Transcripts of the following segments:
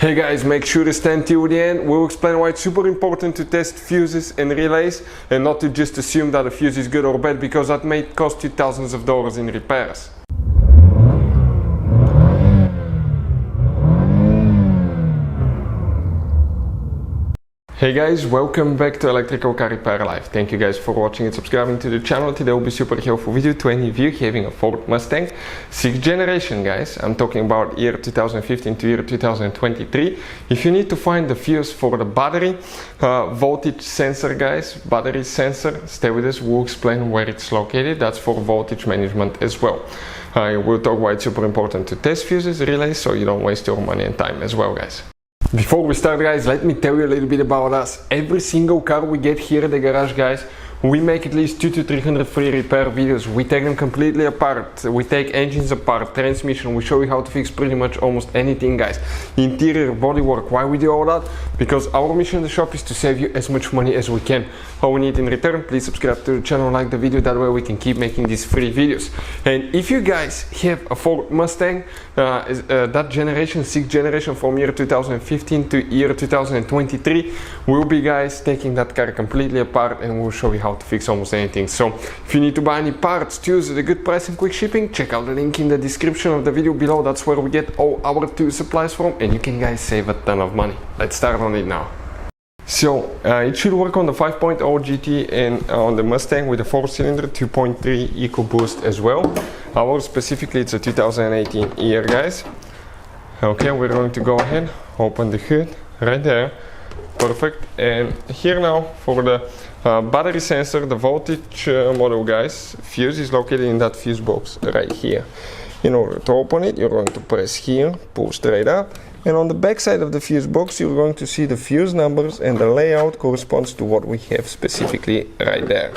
Hey guys, make sure to stand till the end. We'll explain why it's super important to test fuses and relays and not to just assume that a fuse is good or bad, because that may cost you thousands of dollars in repairs. Hey guys, welcome back to Electrical Car Repair Live. Thank you guys for watching and subscribing to the channel. Today will be super helpful video to any of you having a Ford Mustang 6th generation, guys. I'm talking about year 2015 to year 2023. If you need to find the fuse for the battery voltage sensor, guys, battery sensor, stay with us. We'll explain where it's located. That's for voltage management as well. We'll talk why it's super important to test fuses, relays, so you don't waste your money and time as well, guys. Before we start, guys, let me tell you a little bit about us. Every single car we get here at the garage, guys, we make at least 200 to 300 free repair videos. We take them completely apart. We take engines apart, transmission. We show you how to fix pretty much almost anything, guys. Interior, bodywork. Why we do all that? Because our mission in the shop is to save you as much money as we can. All we need in return, please subscribe to the channel, like the video. That way we can keep making these free videos. And if you guys have a Ford Mustang, that generation, 6th generation, from year 2015 to year 2023, we'll be, guys, taking that car completely apart and we'll show you how to fix almost anything. So if you need to buy any parts, tools at a good price and quick shipping, check out the link in the description of the video below. That's where we get all our tool supplies from, and you can, guys, save a ton of money. Let's start on it now. So it should work on the 5.0 GT and on the Mustang with a 4-cylinder 2.3 EcoBoost as well. Ours specifically, it's a 2018 year, guys. Okay, we're going to go ahead, open the hood right there. Perfect. And here now for the battery sensor, the voltage model, guys, fuse is located in that fuse box right here. In order to open it, you're going to press here, pull straight up, and on the back side of the fuse box you're going to see the fuse numbers, and the layout corresponds to what we have specifically right there.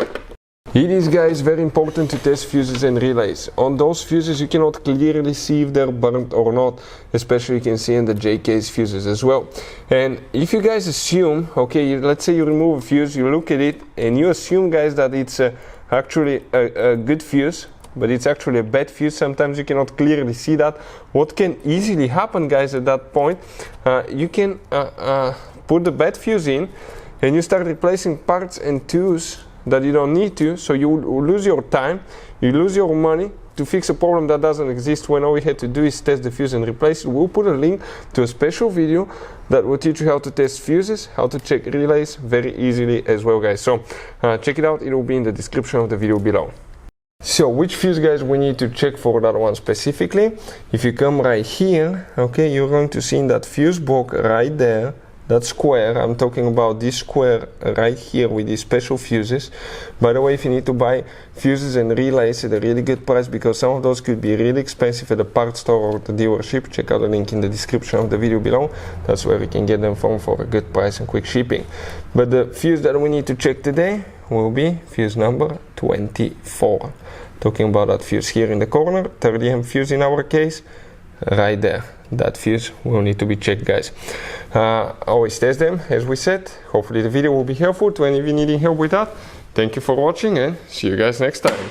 It is, guys, very important to test fuses and relays. On those fuses you cannot clearly see if they're burnt or not, especially you can see in the J-case fuses as well. And if you guys assume, okay, let's say you remove a fuse, you look at it and you assume, guys, that it's actually a good fuse, but it's actually a bad fuse. Sometimes you cannot clearly see that. What can easily happen, guys, at that point, you can put the bad fuse in and you start replacing parts and tools that you don't need to, so you lose your time, you lose your money to fix a problem that doesn't exist, when all we had to do is test the fuse and replace it. We'll put a link to a special video that will teach you how to test fuses, how to check relays very easily as well, guys. So check it out, it will be in the description of the video below. So which fuse, guys, we need to check for that one specifically? If you come right here, okay, you're going to see in that fuse box right there, that square, I'm talking about this square right here with these special fuses. By the way, if you need to buy fuses and relays at a really good price, because some of those could be really expensive at the parts store or the dealership, check out the link in the description of the video below. That's where you can get them from for a good price and quick shipping. But the fuse that we need to check today will be fuse number 24. Talking about that fuse here in the corner, 30 fuse in our case, right there. That fuse will need to be checked, guys. Always test them, as we said. Hopefully the video will be helpful to any of you needing help with that. Thank you for watching and see you guys next time.